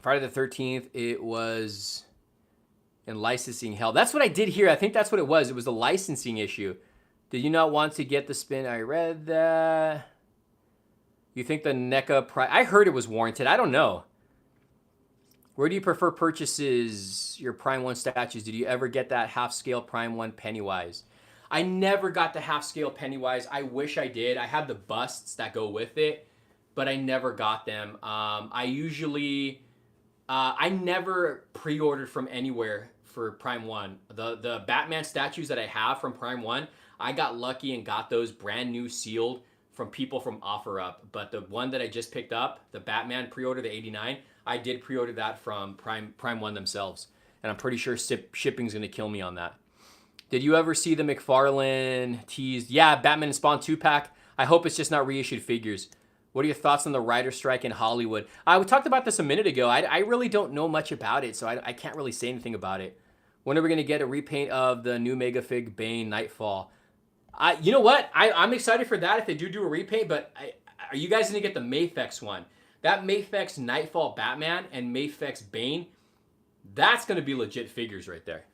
Friday the 13th, it was in licensing hell. That's what I did here. I think that's what it was. It was a licensing issue. Did you not want to get the spin? I read that. You think the NECA price? I heard it was warranted. I don't know. Where do you prefer purchases? Your Prime 1 statues. Did you ever get that half-scale Prime 1 Pennywise? I never got the half-scale Pennywise. I wish I did. I have the busts that go with it, but I never got them. I never pre-ordered from anywhere for Prime 1. The Batman statues that I have from Prime 1, I got lucky and got those brand new sealed from people from OfferUp. But the one that I just picked up, the Batman pre-order, the 89, I did pre-order that from Prime 1 themselves. And I'm pretty sure shipping's going to kill me on that. Did you ever see the McFarlane teased? Yeah, Batman and Spawn 2-pack. I hope it's just not reissued figures. What are your thoughts on the writer strike in Hollywood? We talked about this a minute ago. I really don't know much about it, so I can't really say anything about it. When are we going to get a repaint of the new Megafig Bane Nightfall? You know what? I'm excited for that if they do a repaint, but are you guys going to get the Mafex one? That Mafex Nightfall Batman and Mafex Bane, that's going to be legit figures right there.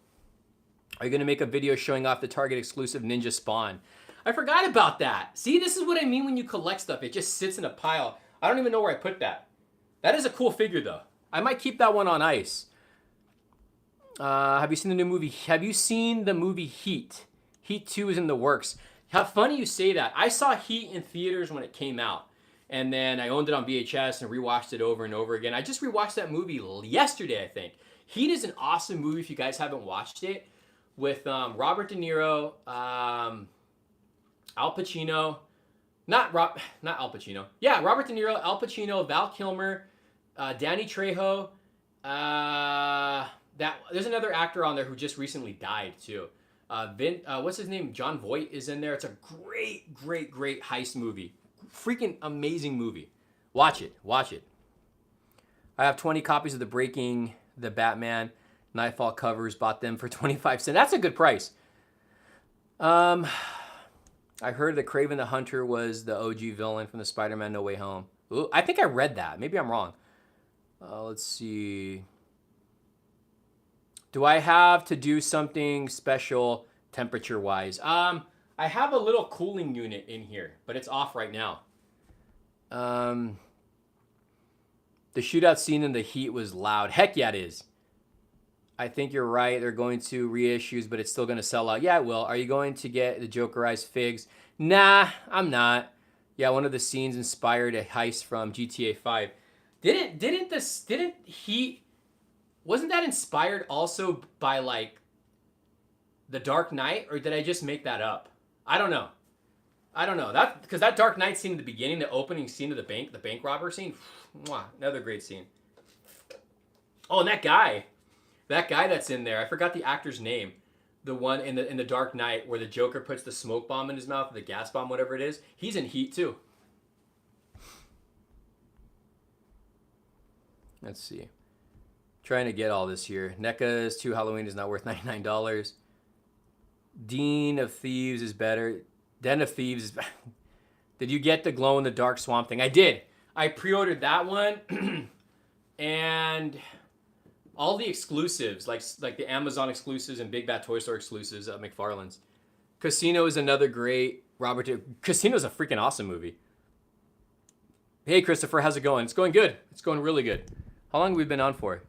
Are you going to make a video showing off the Target exclusive Ninja Spawn? I forgot about that. See, this is what I mean when you collect stuff. It just sits in a pile. I don't even know where I put that. That is a cool figure, though. I might keep that one on ice. Have you seen the new movie? Have you seen the movie Heat? Heat 2 is in the works. How funny you say that. I saw Heat in theaters when it came out. And then I owned it on VHS and rewatched it over and over again. I just rewatched that movie yesterday, I think. Heat is an awesome movie if you guys haven't watched it. With Robert De Niro, Al Pacino, not Al Pacino. Yeah, Robert De Niro, Al Pacino, Val Kilmer, Danny Trejo. There's another actor on there who just recently died too. What's his name? John Voight is in there. It's a great heist movie. Freaking amazing movie. Watch it. I have 20 copies of the Breaking the Batman Nightfall covers. Bought them for 25 cents. That's a good price. I heard that Kraven the Hunter was the OG villain from the Spider-Man No Way Home. Ooh, I think I read that. Maybe I'm wrong. Let's see. Do I have to do something special temperature-wise? I have a little cooling unit in here, but it's off right now. The shootout scene in the Heat was loud. Heck yeah, it is. I think you're right. They're going to reissues, but it's still going to sell out. Yeah, it will. Are you going to get the Jokerized figs? Nah, I'm not. Yeah, one of the scenes inspired a heist from GTA 5. Didn't Heat, wasn't that inspired also by like The Dark Knight, or did I just make that up? I don't know. That because that Dark Knight scene in the beginning, the opening scene of the bank robber scene, mwah, another great scene. Oh, and that guy that's in there, I forgot the actor's name. The one in the Dark Knight where the Joker puts the smoke bomb in his mouth, or the gas bomb, whatever it is. He's in Heat too. Let's see. Trying to get all this here. NECA's 2 Halloween is not worth $99. Dean of Thieves is better. Den of Thieves is better. Did you get the glow in the dark Swamp Thing? I did. I pre-ordered that one. And all the exclusives, like the Amazon exclusives and Big Bad Toy Store exclusives at McFarlane's. Casino is another great Casino's a freaking awesome movie. Hey, Christopher, how's it going? It's going good. It's going really good. How long have we been on for?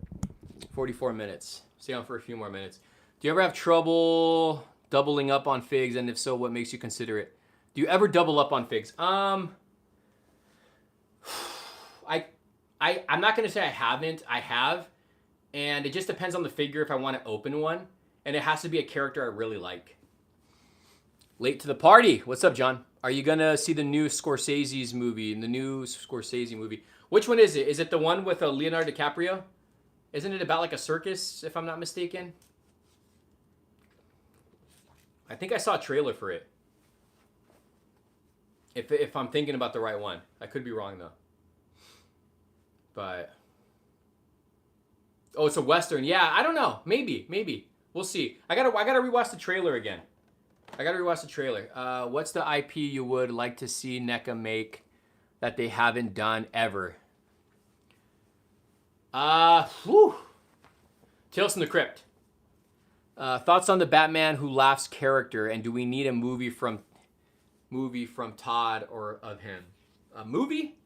44 minutes. Stay on for a few more minutes. Do you ever have trouble doubling up on figs? And if so, what makes you consider it? Do you ever double up on figs? I'm not going to say I haven't. I have. And it just depends on the figure if I want to open one. And it has to be a character I really like. Late to the party. What's up, John? Are you going to see the new Scorsese's movie? The new Scorsese movie. Which one is it? Is it the one with Leonardo DiCaprio? Isn't it about like a circus, if I'm not mistaken? I think I saw a trailer for it. If I'm thinking about the right one. I could be wrong, though. But... oh, it's a Western. Yeah, I don't know. Maybe. We'll see. I gotta rewatch the trailer again. I gotta rewatch the trailer. What's the IP you would like to see NECA make that they haven't done ever? Whew. Tales from the Crypt. Thoughts on the Batman Who Laughs character, and do we need a movie from Todd or of him? A movie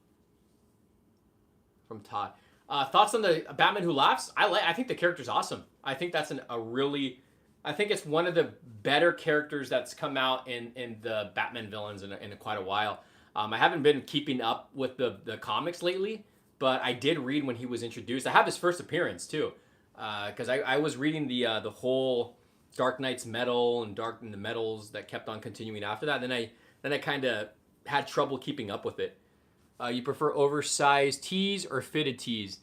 from Todd. Thoughts on the Batman Who Laughs? I think the character's awesome. I think that's I think it's one of the better characters that's come out in the Batman villains in quite a while. I haven't been keeping up with the comics lately, but I did read when he was introduced. I have his first appearance too, because I was reading the whole Dark Knight's Metal and the Metals that kept on continuing after that. Then I kind of had trouble keeping up with it. You prefer oversized tees or fitted tees?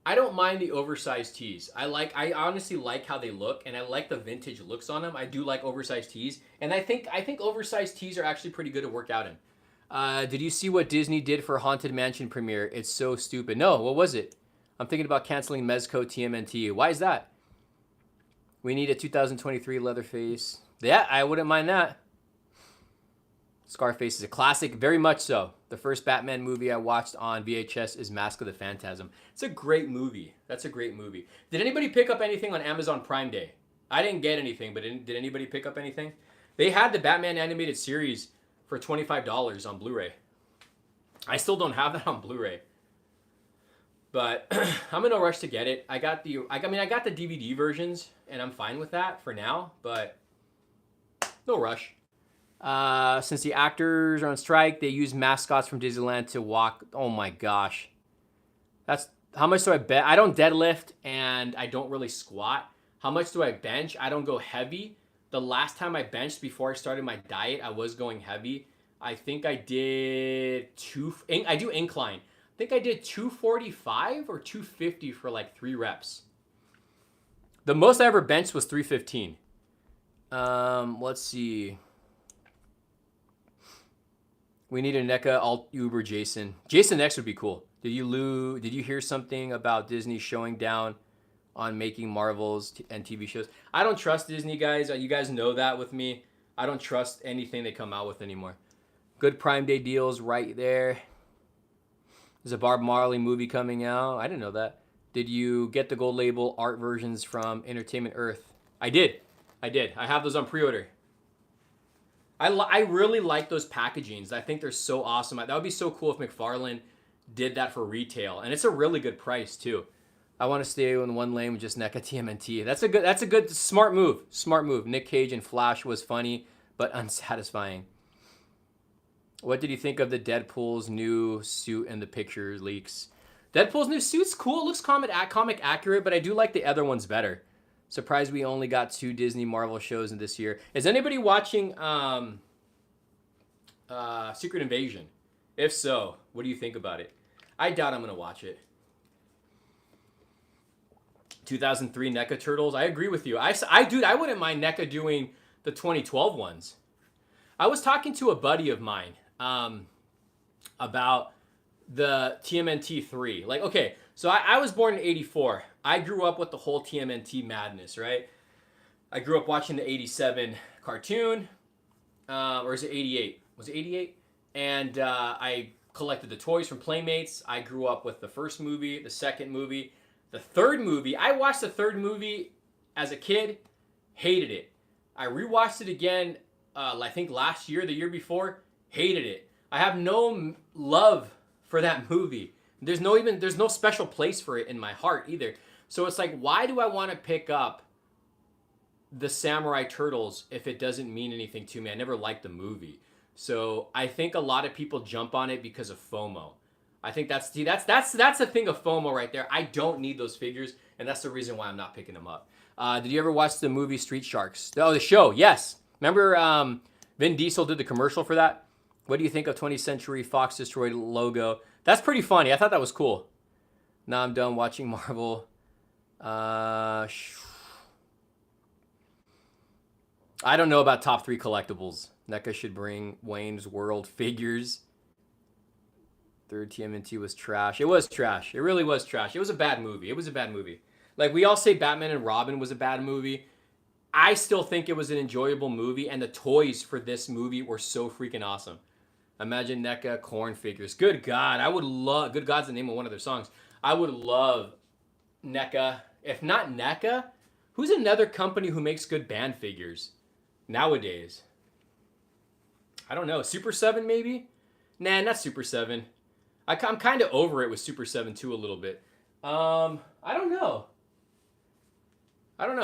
I don't mind the oversized tees. I honestly like how they look, and I like the vintage looks on them. I do like oversized tees, and I think oversized tees are actually pretty good to work out in. Did you see what Disney did for Haunted Mansion premiere? It's so stupid. No, what was it? I'm thinking about canceling Mezco TMNT. Why is that? We need a 2023 Leatherface. Yeah, I wouldn't mind that. Scarface is a classic, very much so. The first Batman movie I watched on VHS is Mask of the Phantasm. It's a great movie. That's a great movie. Did anybody pick up anything on Amazon Prime Day? I didn't get anything, but did anybody pick up anything? They had the Batman animated series for $25 on Blu-ray. I still don't have that on Blu-ray, but I'm in no rush to get it. I got the DVD versions, and I'm fine with that for now, but no rush. Since the actors are on strike, they use mascots from Disneyland to walk. Oh my gosh. That's how much do I bet? I don't deadlift and I don't really squat. How much do I bench? I don't go heavy. The last time I benched before I started my diet, I was going heavy. I think I did I do incline. I think I did 245 or 250 for like 3 reps. The most I ever benched was 315. Let's see. We need a NECA alt Uber Jason. Jason X would be cool. Did you hear something about Disney showing down on making Marvels and TV shows? I don't trust Disney, guys. You guys know that with me. I don't trust anything they come out with anymore. Good Prime Day deals right there. There's a Bob Marley movie coming out. I didn't know that. Did you get the gold label art versions from Entertainment Earth? I did. I have those on pre-order. I really like those packagings. I think they're so awesome. That would be so cool if McFarlane did that for retail, and it's a really good price too. I want to stay in one lane with just NECA TMNT. That's a good smart move. Smart move. Nick Cage and Flash was funny but unsatisfying. What did you think of the Deadpool's new suit and the picture leaks? Deadpool's new suit's cool. It looks comic accurate, but I do like the other ones better. Surprised we only got 2 Disney Marvel shows in this year. Is anybody watching Secret Invasion? If so, what do you think about it? I doubt I'm going to watch it. 2003 NECA Turtles. I agree with you. I wouldn't mind NECA doing the 2012 ones. I was talking to a buddy of mine about the TMNT 3. Like, okay, so I was born in 84. I grew up with the whole TMNT madness, right? I grew up watching the 87 cartoon, or is it 88? Was it 88? And I collected the toys from Playmates. I grew up with the first movie, the second movie, the third movie. I watched the third movie as a kid, hated it. I rewatched it again, I think last year, the year before, hated it. I have no love for that movie. There's no special place for it in my heart either. So it's like, why do I want to pick up the Samurai Turtles if it doesn't mean anything to me? I never liked the movie. So I think a lot of people jump on it because of FOMO. I think that's a thing of FOMO right there. I don't need those figures, and that's the reason why I'm not picking them up. Did you ever watch the movie Street Sharks? Oh, the show, yes. Remember Vin Diesel did the commercial for that? What do you think of 20th Century Fox Destroyed logo? That's pretty funny. I thought that was cool. Now I'm done watching Marvel. I don't know about top 3 collectibles. NECA should bring Wayne's World figures. Third TMNT was trash. It was trash. It really was trash. It was a bad movie. Like, we all say Batman and Robin was a bad movie. I still think it was an enjoyable movie, and the toys for this movie were so freaking awesome. Imagine NECA corn figures. Good God, I would love. Good God's the name of one of their songs. I would love NECA. If not NECA, who's another company who makes good band figures nowadays? I don't know. Super 7 maybe? Nah, not Super 7. I'm kind of over it with Super 7 too a little bit. I don't know.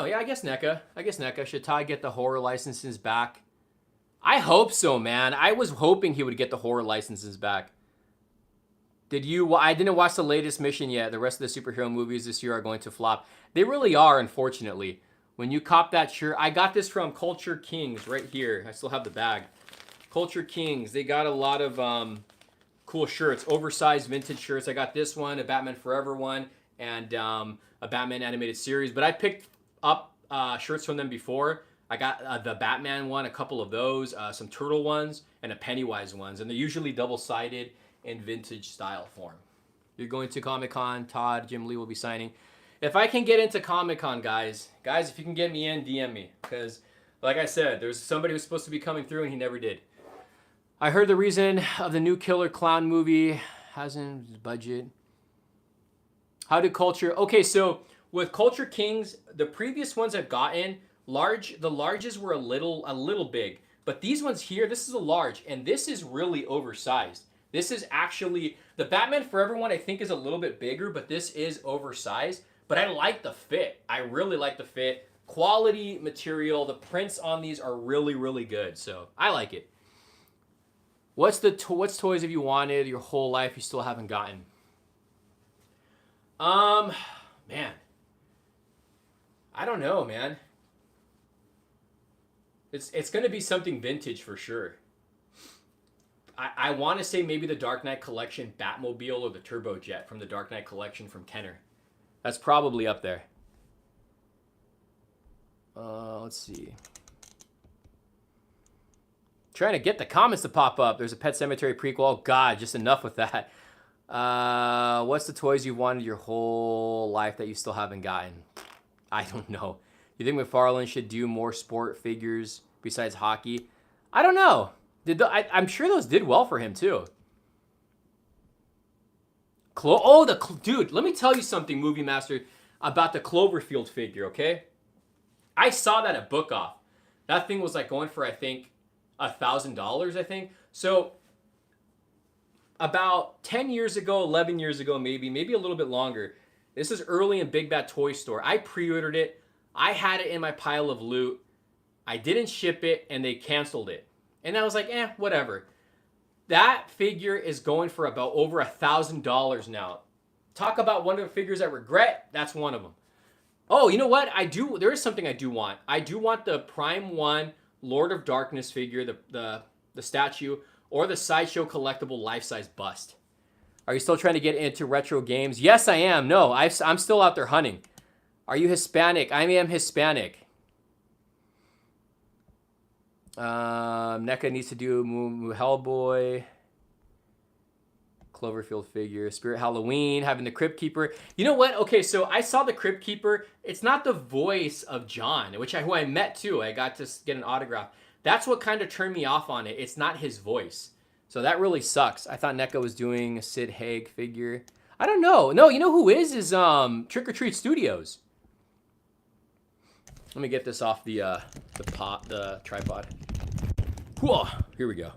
Yeah, I guess NECA. Should Ty get the horror licenses back? I hope so, man. I was hoping he would get the horror licenses back. Did you? I didn't watch the latest mission yet. The rest of the superhero movies this year are going to flop. They really are, unfortunately. When you cop that shirt, I got this from Culture Kings right here. I still have the bag. Culture Kings. They got a lot of cool shirts, oversized vintage shirts. I got this one, a Batman Forever one, and a Batman animated series. But I picked up shirts from them before. I got the Batman one, a couple of those, some Turtle ones, and a Pennywise ones. And they're usually double-sided in vintage style form. You're going to Comic-Con. Todd, Jim Lee will be signing. If I can get into Comic-Con, guys, if you can get me in, DM me. Because, like I said, there's somebody who's supposed to be coming through, and he never did. I heard the reason of the new Killer Clown movie hasn't budget. How did Culture... Okay, so with Culture Kings, the previous ones I've gotten... the larges were a little big, but these ones here, this is a large, and this is really oversized. This is actually, the Batman Forever one I think is a little bit bigger, but this is oversized. But I like the fit. I really like the fit. Quality material. The prints on these are really, really good. So I like it. What's toys have you wanted your whole life you still haven't gotten? Man. I don't know, man. It's going to be something vintage for sure. I want to say maybe the Dark Knight Collection Batmobile or the Turbojet from the Dark Knight Collection from Kenner. That's probably up there. Let's see. Trying to get the comments to pop up. There's a Pet Sematary prequel. Oh, God, just enough with that. What's the toys you've wanted your whole life that you still haven't gotten? I don't know. You think McFarlane should do more sport figures besides hockey? I don't know. I'm sure those did well for him too. Dude, let me tell you something, Movie Master, about the Cloverfield figure, okay? I saw that at Book Off. That thing was like going for, I think, $1,000, I think. So about 10 years ago, 11 years ago, maybe a little bit longer. This is early in Big Bad Toy Store. I pre-ordered it. I had it in my pile of loot. I didn't ship it, and they canceled it. And I was like, whatever. That figure is going for about over $1,000 now. Talk about one of the figures I regret. That's one of them. Oh, you know what? There is something I do want. I do want the Prime 1 Lord of Darkness figure, the statue, or the Sideshow collectible life-size bust. Are you still trying to get into retro games? Yes, I am. No, I'm still out there hunting. Are you Hispanic? I am Hispanic. NECA needs to do Hellboy. Cloverfield figure. Spirit Halloween. Having the Crypt Keeper. You know what? Okay, so I saw the Crypt Keeper. It's not the voice of John, who I met too. I got to get an autograph. That's what kind of turned me off on it. It's not his voice. So that really sucks. I thought NECA was doing a Sid Haig figure. I don't know. No, you know who is Trick or Treat Studios. Let me get this off the tripod. Whoa, here we go.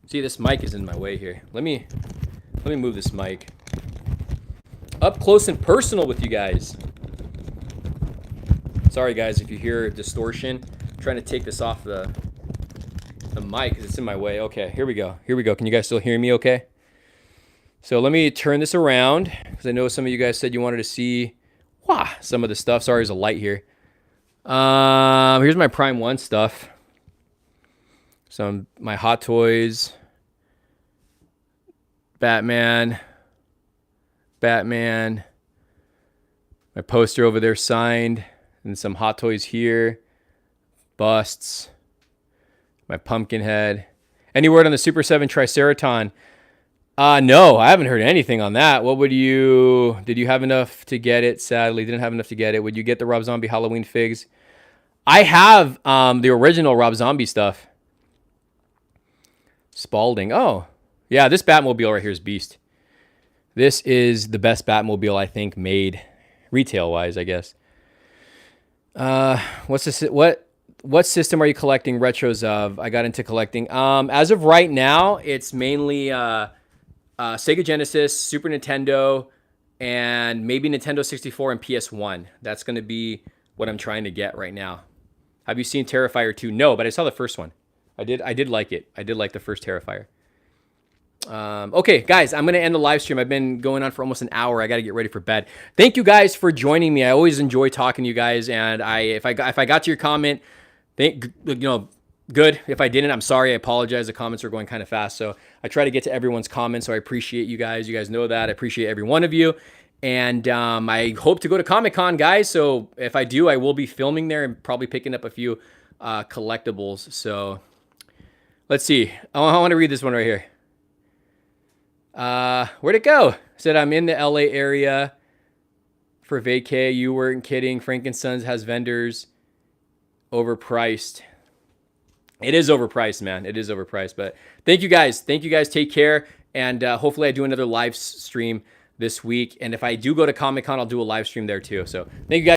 See, this mic is in my way here. Let me move this mic. Up close and personal with you guys. Sorry guys if you hear distortion. I'm trying to take this off the mic because it's in my way. Okay, here we go. Can you guys still hear me okay? So let me turn this around because I know some of you guys said you wanted to see some of the stuff. Sorry, there's a light here. Here's my Prime 1 stuff. My Hot Toys. Batman. My poster over there signed. And some Hot Toys here. Busts. My Pumpkinhead. Any word on the Super 7 Triceraton? No, I haven't heard anything on that. Did you have enough to get it? Sadly, didn't have enough to get it. Would you get the Rob Zombie Halloween figs? I have the original Rob Zombie stuff. Spalding. Oh, yeah, this Batmobile right here is beast. This is the best Batmobile I think made retail wise, I guess. What's this? What system are you collecting retros of? I got into collecting. As of right now, it's mainly Sega Genesis, Super Nintendo, and maybe Nintendo 64 and PS1. That's going to be what I'm trying to get right now. Have you seen Terrifier 2? No, but I saw the first one. I did like it. I did like the first Terrifier. Okay, guys, I'm going to end the live stream. I've been going on for almost an hour. I got to get ready for bed. Thank you guys for joining me. I always enjoy talking to you guys. And if I got to your comment, good. If I didn't, I'm sorry. I apologize. The comments are going kind of fast. So I try to get to everyone's comments. So I appreciate you guys. You guys know that. I appreciate every one of you. And I hope to go to Comic-Con, guys. So if I do, I will be filming there and probably picking up a few collectibles. So let's see. I want to read this one right here. Where'd it go? Said I'm in the LA area for vacay. You weren't kidding. Frankensons has vendors. Overpriced. It is overpriced, man. It is overpriced. But thank you guys. Thank you guys. Take care. And hopefully I do another live stream this week. And if I do go to Comic-Con, I'll do a live stream there too. So thank you guys.